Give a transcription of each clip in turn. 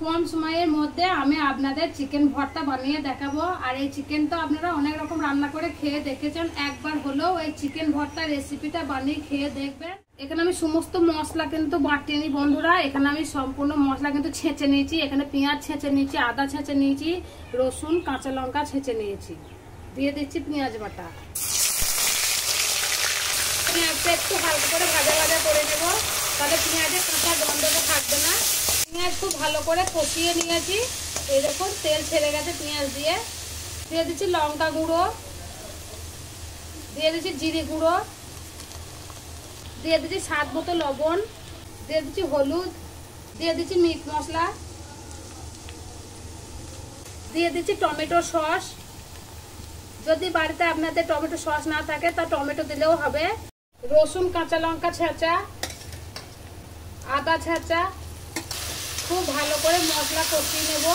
কম সময়ের মধ্যে আমি আপনাদের চিকেন ভর্তা বানিয়ে দেখাবো। আর এই চিকেন তো আপনারা অনেক রকম রান্না করে খেয়ে দেখেছেন, একবার হলেও এই চিকেন ভর্তা রেসিপিটা বানিয়ে খেয়ে দেখবেন। এখানে আমি সমস্ত মশলা কিন্তু বাটিনি বন্ধুরা, এখানে আমি সম্পূর্ণ মশলা কিন্তু ছেঁচে নিয়েছি। এখানে পেঁয়াজ ছেঁচে নিয়েছি, আদা ছেঁচে নিয়েছি, রসুন কাঁচা লঙ্কা ছেঁচে নিয়েছি। দিয়ে দিচ্ছি পেঁয়াজ বাটা। পেঁয়াজটা একটু হালকা করে ভাজা ভাজা করে নেব, তাহলে পেঁয়াজের কাঁচা গন্ধটা থাকবে না। পেঁয়াজ খুব ভালো করে কষিয়ে নিয়েছি। এই দেখুন তেল ছেড়ে গেছে পেঁয়াজ দিয়ে। দিয়ে দিচ্ছি লঙ্কা গুঁড়ো, দিয়ে দিচ্ছি জিরে গুঁড়ো, দিয়ে দিচ্ছি স্বাদ মতো লবণ, দিয়ে দিচ্ছি হলুদ, দিয়ে দিচ্ছি মিট মশলা, দিয়ে দিচ্ছি টমেটো সস। যদি বাড়িতে আপনাদের টমেটো সস না থাকে তা টমেটো দিলেও হবে। রসুন কাঁচা লঙ্কা ছেঁচা, আদা ছেঁচা, খুব ভালো করে মশলা কষিয়ে নেব।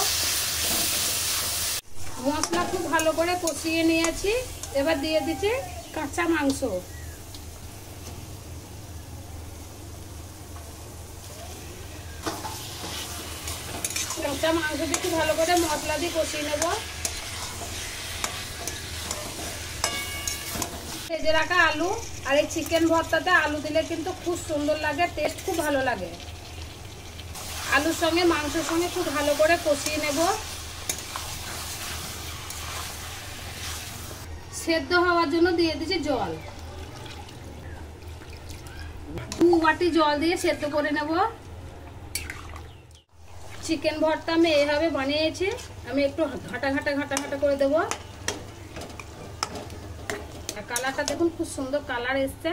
মশলা খুব ভালো করে কষিয়ে নিয়েছি। এবার দিয়ে দিচ্ছি কাঁচা মাংস। কাঁচা মাংস দিয়ে খুব ভালো করে মশলা দিয়ে কষিয়ে নেব। ভেজে রাখা আলু, আর এই চিকেন ভর্তাতে আলু দিলে কিন্তু খুব সুন্দর লাগে, টেস্ট খুব ভালো লাগে। আলুর সঙ্গে মাংসের সঙ্গে খুব ভালো করে কষিয়ে নেব। সেদ্ধ হওয়ার জন্য দিয়ে দিচ্ছি জল। 2 বাটি জল দিয়ে সেদ্ধ করে নেব। চিকেন ভর্তা আমি এইভাবে বানিয়েছি। আমি একটু ঘাটা ঘাটা ঘাটা ঘাটা করে দেবো। আর কালারটা দেখুন খুব সুন্দর কালার এসছে।